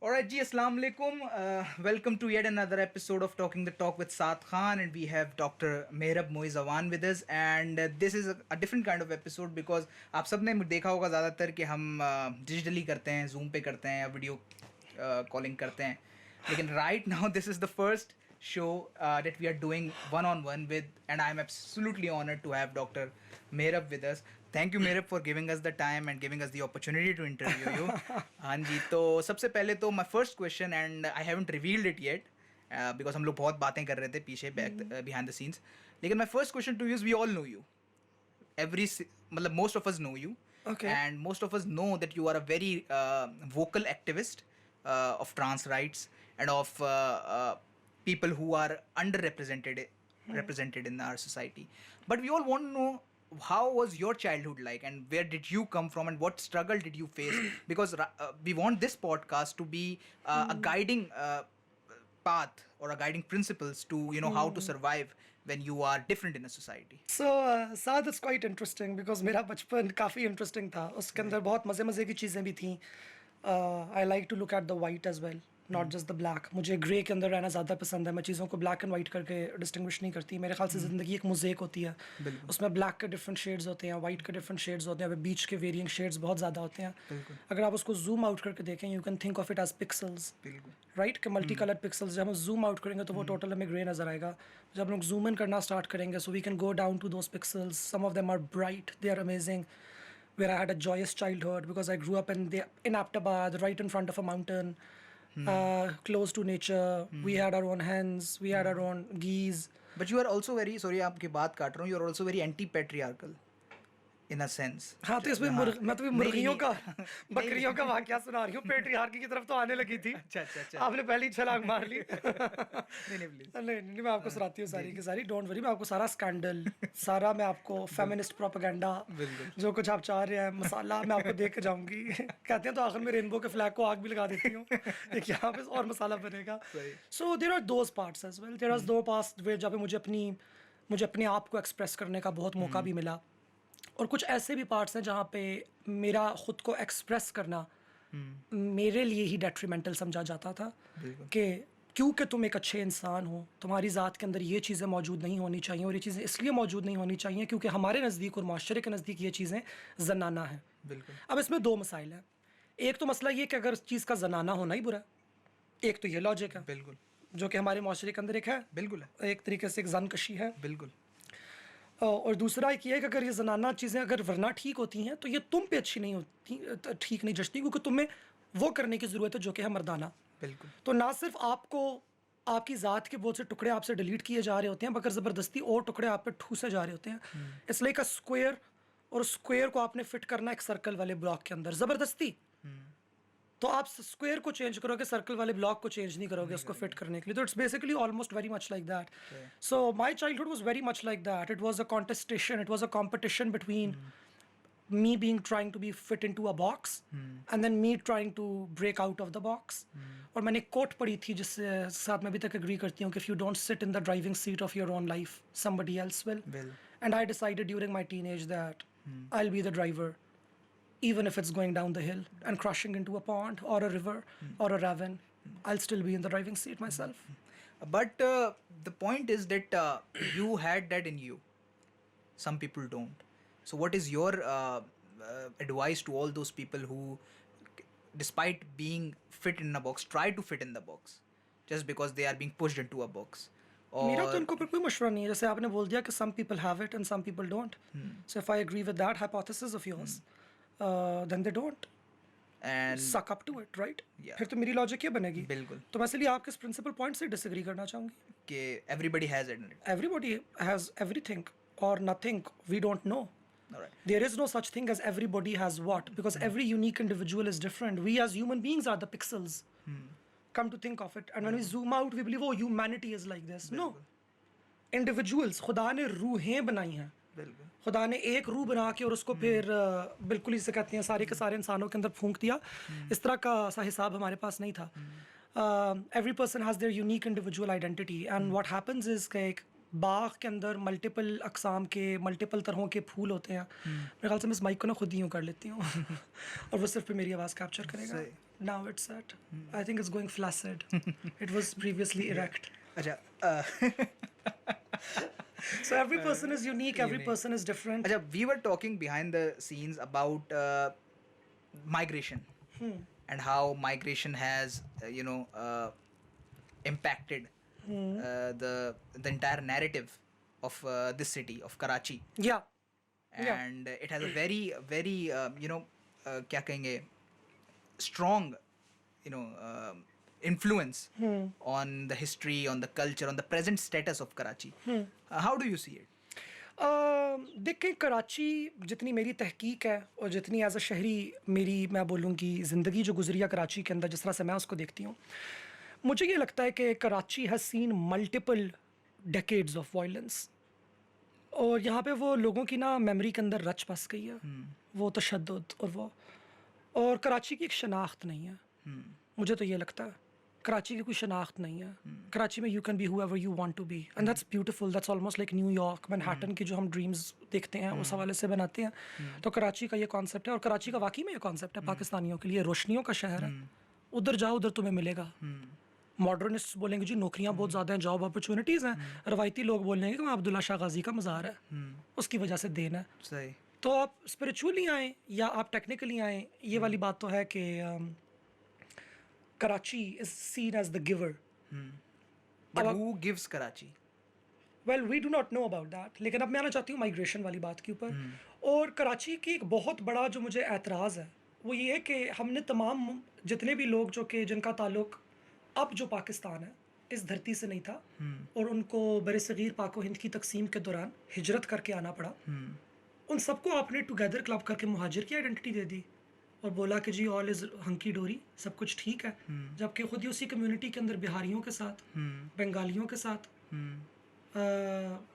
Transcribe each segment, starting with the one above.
Alright, ji, Assalamu alaikum. Welcome to yet another episode of Talking the Talk with Saad Khan, and we have Dr. Mehrab Moiz Awan with us. And this is a different kind of episode because आप सब ने देखा होगा ज़्यादातर कि हम digitally करते हैं, Zoom पे करते हैं या वीडियो कॉलिंग करते हैं. लेकिन right now this is the first show that we are doing one-on-one with, and I am absolutely honored to have Dr. Mehrab with us. Thank you Mehrab for giving us the time and giving us the opportunity to interview you. हाँ जी, तो सबसे पहले तो my first question, and I haven't revealed it yet because हम लोग बहुत बातें कर रहे थे पीछे behind the scenes. लेकिन my first question to you is, we all know you. मतलब most of us know you. Okay. And most of us know that you are a very vocal activist of trans rights and of people who are represented in our society. But we all want to know, how was your childhood like, and where did you come from, and what struggle did you face? Because we want this podcast to be a guiding path or a guiding principles to how to survive when you are different in a society. So Saad, it's quite interesting because मेरा बचपन काफ़ी interesting था. उसके अंदर बहुत मज़े की चीज़ें भी थी. I like to look at the white as well, not just the black. मुझे ग्रे के अंदर रहना ज़्यादा पसंद है. मैं चीज़ों को black and white करके डिस्टिंग्विश नहीं करती. मेरे ख्याल से ज़िंदगी एक मोज़ेक होती है. उसमें black के different shades होते हैं, white के different shades होते हैं, बीच के varying shades बहुत ज़्यादा होते हैं. अगर आप उसको zoom out करके देखें, you can think of it as pixels, right? कि multi colored pixels. जब हम zoom out करेंगे तो वो total हमें grey नज़र आएगा. जब हम लोग zoom in करना start करेंगे, so we can go down to those pixels. Some of them are bright, they are amazing. Where I had a joyous childhood because I grew up in Aptabad, right in front of a mountain, close to nature. We had our own hens, we had our own geese. But you are also very, sorry आपकी बात काट रहा हूँ, you are also very anti-patriarchal in a sense. हाँ, तो इसमें मैं तो मुर्गियों का बकरियों का वाकया सुना रही हूँ. पेट्रियार्की की तरफ तो आने लगी थी. अच्छा. आपने पहले ही छलांग मार ली. नहीं, मैं आपको सुनाती हूँ सारी की सारी. डोंट वरी, मैं आपको सारा स्कैंडल, सारा मैं आपको फेमिनिस्ट प्रोपेगेंडा, जो कुछ आप चाह रहे हैं मसाला, मैं आपको देख के जाऊंगी. कहते हैं तो आखिर में रेनबो के फ्लैग को आग भी लगा देती हूँ. एक यहाँ पे और मसाला बनेगा. So there are those parts as well. There are दो पार्ट्स जहाँ पे मुझे अपने आप को एक्सप्रेस करने का बहुत मौका भी मिला. और कुछ ऐसे भी पार्ट्स हैं जहाँ पे मेरा ख़ुद को एक्सप्रेस करना मेरे लिए ही डेट्रीमेंटल समझा जाता था. कि क्योंकि तुम एक अच्छे इंसान हो, तुम्हारी ज़ात के अंदर ये चीज़ें मौजूद नहीं होनी चाहिए. और ये चीज़ें इसलिए मौजूद नहीं होनी चाहिए क्योंकि हमारे नज़दीक और माशरे के नज़दीक ये चीज़ें जनाना हैं. अब इसमें दो मसाइल हैं. एक तो मसला ये कि अगर चीज़ का जनाना होना ही बुरा, एक तो ये लॉजिक है जो कि हमारे माशरे के अंदर एक है. एक तरीके से एक जनकशी है. और दूसरा एक ये है कि अगर ये जनाना चीज़ें अगर वरना ठीक होती हैं तो ये तुम पे अच्छी नहीं होती, ठीक नहीं जचती, क्योंकि तुम्हें वो करने की ज़रूरत है जो कि है मर्दाना. तो ना सिर्फ आपको आपकी ज़ात के बहुत से टुकड़े आपसे डिलीट किए जा रहे होते हैं, मगर ज़बरदस्ती और टुकड़े आप पे ठूसे जा रहे होते हैं. इसलिए का स्क्वायर, और स्क्वायर को आपने फिट करना एक सर्कल वाले ब्लॉक के अंदर ज़बरदस्ती. तो आप स्क्वायर को चेंज करोगे, सर्कल वाले ब्लॉक को चेंज नहीं करोगे उसको फिट करने के लिए. तो it's basically almost very much like that. So my childhood was very much like that. It was a contestation, it was a competition between me being trying to be fit into a box and then me trying to break out of the box. और मैंने एक coat पढ़ी थी जिससे साथ में अभी तक एग्री करती हूँ कि if you don't sit in the driving seat of your own life, somebody else will. And I decided during my teenage that I'll be the driver, even if it's going down the hill and crashing into a pond or a river or a ravine. I'll still be in the driving seat myself. But the point is that you had that in you. Some people don't. So what is your advice to all those people who, despite being fit in a box, try to fit in the box just because they are being pushed into a box? मेरा तो उनको पर कोई मशवरा नहीं है. जैसे आपने बोल दिया कि some people have it and some people don't. So if I agree with that hypothesis of yours, then they don't. And suck up to it, right? फिर तो मेरी लॉजिक ये बनेगी. तो मैं इसलिए आपके इस प्रिंसिपल पॉइंट से डिसएग्री करना चाहूँगी कि everybody has it. Everybody has everything or nothing. We don't know. Alright. There is no such thing as everybody has what, because every unique individual is different. We as human beings are the pixels. Come to think of it, and when we zoom out, we believe, oh, humanity is like this. No, individuals. खुदा ने रूहें बनाई हैं. खुदा ने एक रूह बना के और उसको फिर बिल्कुल ही से कहते हैं सारे के सारे इंसानों के अंदर फूंक दिया. इस तरह का सा हिसाब हमारे पास नहीं था. Every person has their unique individual identity, and what happens is कि एक बाग के अंदर मल्टीपल अक़साम के मल्टीपल तरहों के फूल होते हैं. मेरे ख्याल से मैं इस माइक को ना खुद ही यूँ कर लेती हूँ और वो सिर्फ पे मेरी आवाज़ कैप्चर करेगा. Now it's set. I think it's going flaccid. It was previously erect. अच्छा So every person is unique. Every person is different. अच्छा, we were talking behind the scenes about migration and how migration has impacted the entire narrative of this city of Karachi. Yeah. And it has a very very क्या कहेंगे strong influence on the history, on the culture, on the present status of Karachi. How do you see it? देखें, कराची जितनी मेरी तहकीक है और जितनी as a शहरी मेरी मैं बोलूँगी ज़िंदगी जो गुजरी है कराची के अंदर, जिस तरह से मैं उसको देखती हूँ, मुझे ये लगता है कि Karachi has seen multiple decades of violence, और यहाँ पे वो लोगों की ना मेमोरी के अंदर रच बस गई है वो तशद्दुद और कराची की एक शनाख्त नहीं है। मुझे तो ये लगता है कराची की कोई शनाख्त नहीं है। कराची में you can be whoever you want to be, and that's beautiful. That's almost like New York, Manhattan की जो हम ड्रीम्स देखते हैं उस हवाले से बनाते हैं। तो कराची का ये कॉन्सेप्ट है, और कराची का वाकई में ये कॉन्सेप्ट है पाकिस्तानियों के लिए, रोशनियों का शहर है। उधर जाओ, उधर तुम्हें मिलेगा। मॉडर्निस्ट बोलेंगे जी नौकरियां बहुत ज़्यादा हैं, जॉब अपॉर्चुनिटीज़ हैं। रवायती लोग बोलेंगे कि वहाँ अब्दुल्ला शाह गाजी का मज़ार है, उसकी वजह से देन है। सही। तो आप स्पिरिचुअली आएँ या आप टेक्निकली आएँ, ये वाली बात तो है कि Karachi is seen as the giver. But who gives Karachi? Well we do not know about that. लेकिन अब मैं आना चाहती हूँ माइग्रेशन वाली बात के ऊपर। और कराची की एक बहुत बड़ा जो मुझे एतराज़ है वो ये है कि हमने तमाम जितने भी लोग जो कि जिनका ताल्लुक अब जो पाकिस्तान है इस धरती से नहीं था, और उनको बरसगीर पाक व हिंद की तकसीम के दौरान हिजरत करके आना पड़ा, उन सबको आपने टुगेदर क्लब करके मुहाजिर की आइडेंटिटी दे दी और बोला कि जी ऑल इज़ हंकी डोरी, सब कुछ ठीक है। जबकि खुद ही उसी कम्युनिटी के अंदर बिहारियों के साथ, बंगालियों के साथ,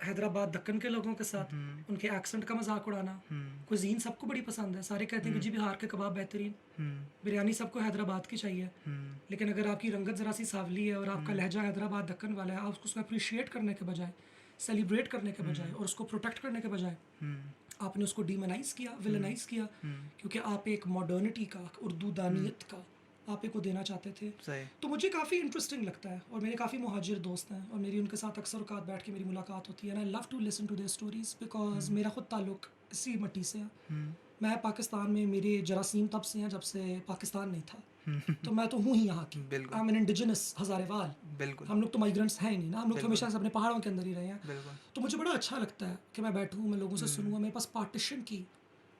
हैदराबाद दक्कन के लोगों के साथ उनके एक्सेंट का मजाक उड़ाना। कुजीन सबको बड़ी पसंद है, सारे कहते हैं कि जी बिहार के कबाब बेहतरीन, बिरयानी सबको हैदराबाद की चाहिए। लेकिन अगर आपकी रंगत ज़रा सी सावली है और आपका लहजा हैदराबाद दक्कन वाला है, आप उसको अप्रिशिएट करने के बजाय, सेलिब्रेट करने के बजाय और उसको प्रोटेक्ट करने के बजाय आपने उसको डीमोनाइज किया, विलनाइज किया, क्योंकि आप एक मॉडर्निटी का, उर्दू दानियत का आप एक को देना चाहते थे। तो मुझे काफ़ी इंटरेस्टिंग लगता है, और मेरे काफ़ी मुहाजिर दोस्त हैं और मेरी उनके साथ अक्सर औकात बैठ के मेरी मुलाकात होती है। And I love to listen to their stories because मेरा खुद ताल्लुक इसी मिट्टी से है। मैं पाकिस्तान में, मेरे जरासीम तब से हैं जब से पाकिस्तान नहीं था। तो मैं तो हूँ ही यहाँ की, आई एम एन इंडिजिनस हज़ारेवाल। बिल्कुल, हम लोग तो माइग्रेंट्स हैं ही नहीं ना, हम लोग तो हमेशा से अपने पहाड़ों के अंदर ही रहे हैं। तो मुझे बड़ा अच्छा लगता है कि मैं बैठूँ, मैं लोगों से सुनूँ। मेरे पास पार्टीशन की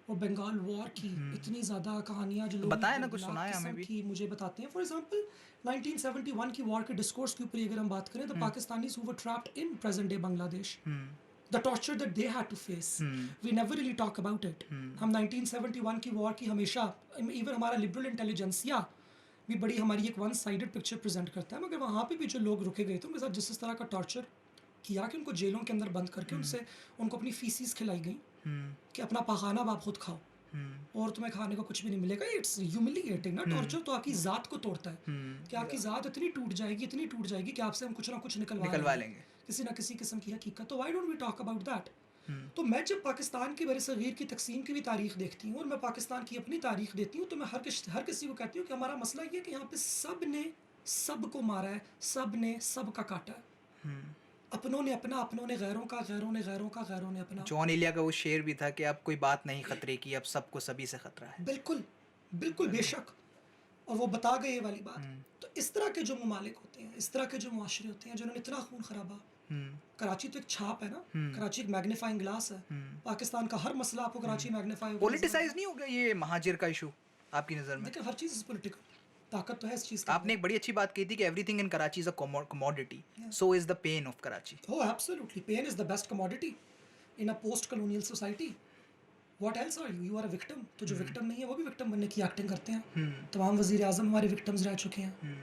और बंगाल वॉर की इतनी ज़्यादा कहानियाँ जो लोग बताया ना, कुछ सुनाया हमें भी, मुझे बताते हैं। फॉर एग्जांपल 1971 की वॉर के डिस्कोर्स के ऊपर अगर हम बात करें, तो Pakistanis who were trapped in present day Bangladesh, the torture that they had to face, we never really talk about it. हम 1971 की वॉर की हमेशा, इवन हमारा लिबरल इंटेलिजेंसिया भी बड़ी हमारी एक वन साइडेड पिक्चर प्रेजेंट करता है, मगर वहाँ पे भी जो लोग रुके गए थे उनके साथ जिस तरह का टॉर्चर किया कि उनको जेलों के अंदर बंद करके उनको अपनी फीसिस खिलाई गई कि अपना पखाना आप खुद खाओ और तुम्हें खाने को कुछ भी नहीं मिलेगा। इट्स ह्यूमिलिएटिंग ना। टॉर्चर तो आपकी ज़ात को तोड़ता है कि आपकी ज़ात इतनी टूट जाएगी कि आपसे हम कुछ ना कुछ निकलवा लेंगे, किसी ना किसी किस्म की हकीकत। तो why don't we talk about that? तो मैं जब पाकिस्तान की बरसगीर की तकसीम की भी तारीख देखती हूँ और मैं पाकिस्तान की अपनी तारीख देती हूँ, तो मैं हर किसी को कहती हूँ कि हमारा मसला ये है कि यहाँ पे सब ने सब को मारा है, सब ने सब का काटा है। अपनों ने अपना, अपनों ने गैरों का, गैरों ने गैरों का, गैरों ने अपना। जॉन एलिया का वो शेर भी था कि अब कोई बात नहीं खतरे की, अब सबको सभी से खतरा है। बिल्कुल बिल्कुल बेशक, और वो बता गए ये वाली बात। तो इस तरह के जो ममालिक होते हैं, इस तरह के जो मुआशरे होते हैं जिन्होंने इतना खून खराबा, कराची तो एक छाप है ना, कराची एक मैग्नीफाइंग ग्लास है। पाकिस्तान का हर मसला आपको कराची मैग्नीफाई। पॉलिटिसाइज नहीं हो गया ये महाजिर का इशू आपकी नज़र में? देखिए, हर चीज़ इज पॉलिटिकल, ताकत तो है इस चीज़ की। आपने एक बड़ी अच्छी बात कही थी कि everything in Karachi is a commodity, so is the pain of Karachi. Oh absolutely, pain is the best commodity in a post colonial society. What else are you? You are a victim. तो जो विक्टिम नहीं है वो भी victim बनने की acting करते हैं। तमाम वज़ीर आज़म हमारे विक्टिम्स रह चुके हैं।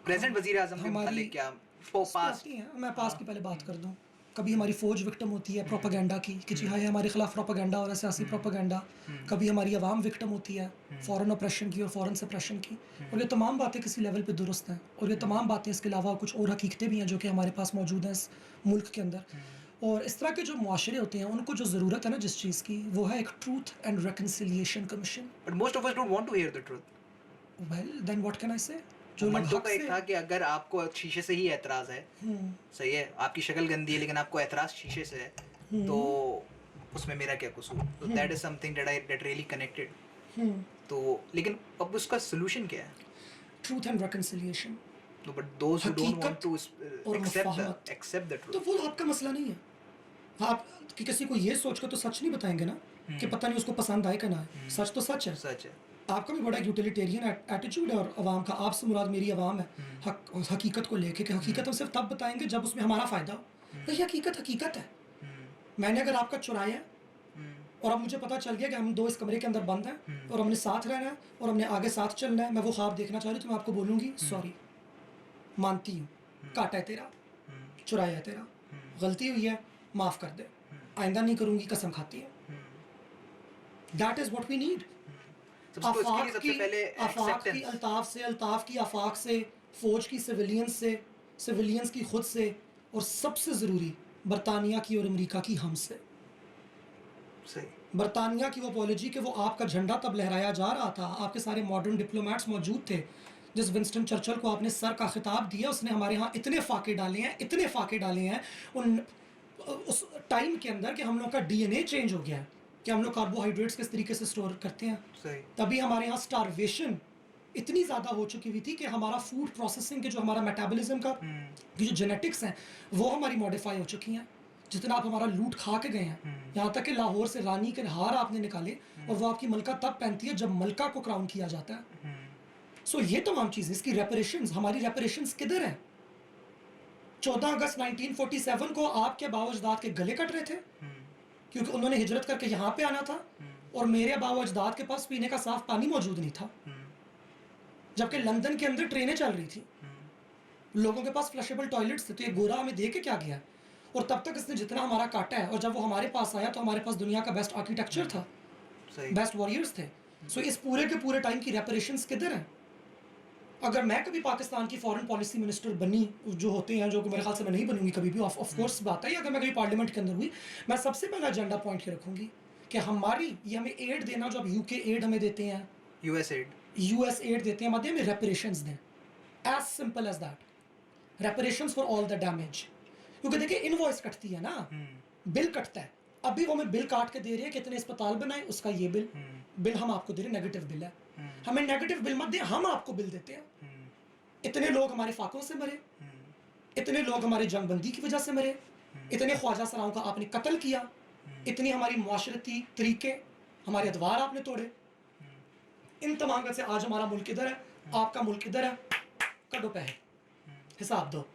प्रेजेंट वज़ीर आज़म के मुतालिक क्या पास हैं? मैं पास की पहले बात कर दूं। कभी हमारी फ़ौज विक्टिम होती है प्रोपेगेंडा की कि जी हाय हमारे ख़िलाफ़ प्रोपेगेंडा और सियासी प्रोपेगेंडा। कभी हमारी आवाम विक्टिम होती है फ़ॉरेन ऑपरेशन की और फ़ॉरेन सप्रेशन की। और ये तमाम बातें किसी लेवल पे दुरुस्त हैं, और ये तमाम बातें इसके अलावा कुछ और हकीकतें भी हैं जो कि हमारे पास मौजूद हैं इस मुल्क के अंदर। और इस तरह के जो मुआशरे होते हैं उनको जो ज़रूरत है ना जिस चीज़ की, वो है एक truth and reconciliation commission. But most of us don't want to hear the truth. Well then what can I say? जो लोग मंटो हक का एक से था कि अगर आपको शीशे से ही एतराज है, सही है, आपकी शक्ल गंदी है लेकिन आपको एतराज शीशे से है, तो उसमें मेरा क्या कसूर? तो that is something that really connected. तो लेकिन अब उसका सोल्यूशन क्या है? Truth and reconciliation. No, but those who don't want हकीकत to और accept मुफाहमत। the तो truth. वो आपका मसला नहीं है। आप कि किसी को ये सोच कर तो सच नहीं बताएंगे ना कि पता नहीं उसको पसंद आए कि ना आए। सच तो सच है। सच है। आपका भी बड़ा यूटिलिटेरियन एटीट्यूड है और अवाम का, आपसे मुराद मेरी अवाम है, हकीकत को लेके कि हकीकत हम सिर्फ तब बताएंगे जब उसमें हमारा फ़ायदा हो। तो ये हकीकत हकीकत है। मैंने अगर आपका चुराया है और अब मुझे पता चल गया कि हम 2 इस कमरे के अंदर बंद हैं और हमने साथ रहना है और हमने आगे साथ चलना है, मैं वो ख्वाब देखना चाह रही हूँ, तो मैं आपको बोलूँगी सॉरी, मानती हूँ, काटा है तेरा, चुराया है तेरा, गलती हुई है, माफ़ कर दे, आइंदा नहीं करूँगी, कसम खाती है। That is what we need. Afaq की अल्ताफ की आफाक से, फ़ौज की सिविलियंस की खुद से, और सबसे ज़रूरी बरतानिया की और अमेरिका की हमसे। बरतानिया की वो अपॉलॉजी कि वो आपका झंडा तब लहराया जा रहा था, आपके सारे मॉडर्न डिप्लोमेट्स मौजूद थे, जिस विंस्टन चर्चिल को आपने सर का खिताब दिया, उसने हमारे यहाँ इतने फाके डाले हैं उन उस टाइम के अंदर कि हम लोग का डीएनए चेंज हो गया है कि हम लोग कार्बोहाइड्रेट्स किस तरीके से स्टोर करते हैं। तभी हमारे यहाँ स्टारवेशन इतनी ज़्यादा हो चुकी हुई थी कि हमारा फूड प्रोसेसिंग के जो हमारा मेटाबॉलिज्म का की जो जेनेटिक्स हैं वो हमारी मॉडिफाई हो चुकी हैं। जितना आप हमारा लूट खा के गए हैं, यहाँ तक कि लाहौर से रानी के हार आपने निकाले और वो आपकी मलका तब पहनती है जब मलका को क्राउन किया जाता है। सो ये तमाम चीज़ें, इसकी रेपरेशंस, हमारी रेपरेशंस किधर हैं? 14 अगस्त 1947 को आपके बावजदाद के गले कट रहे थे क्योंकि उन्होंने हिजरत करके यहाँ पे आना था और मेरे बावजदाद के पास पीने का साफ पानी मौजूद नहीं था, जबकि लंदन के अंदर ट्रेनें चल रही थी, लोगों के पास फ्लशेबल टॉयलेट्स थे। तो ये गोरा हमें दे के क्या गया? और तब तक इसने जितना हमारा काटा है, और जब वो हमारे पास आया तो हमारे पास दुनिया का बेस्ट आर्किटेक्चर था, बेस्ट वॉरियर्स थे। सो इस पूरे के पूरे टाइम की रेपरेशंस किधर हैं? अगर मैं कभी पाकिस्तान की फॉरेन पॉलिसी मिनिस्टर बनी, जो होते हैं, जो कि मेरे ख्याल से मैं नहीं बनूंगी कभी भी, ऑफ कोर्स बात है, अगर मैं कभी पार्लियामेंट के अंदर हुई, मैं सबसे पहला एजेंडा पॉइंट ये रखूंगी कि हमारी ये हमें एड देना, जो अब यूके एड हमें देते हैं, यूएस एड देते हैं, हमें रेपरेशंस दें। As simple as that, reparations for all the damage. क्योंकि देखिए इनवॉइस कटती है ना, बिल कटता है, अभी वो हमें बिल काट के दे रही है कि इतने अस्पताल बनाए, उसका ये बिल हम आपको दे रहे हैं, नेगेटिव बिल है। हमें नेगेटिव बिल मत दे, हम आपको बिल देते हैं। इतने लोग हमारे फाकों से मरे, इतने लोग हमारे जंगबंदी की वजह से मरे, इतने ख्वाजा सराओं का आपने कत्ल किया, इतनी हमारी माशरती तरीके, हमारे अदवार आपने तोड़े। इन तमाम से आज हमारा मुल्क इधर है, आपका मुल्क इधर है, कटो पैसे, हिसाब दो।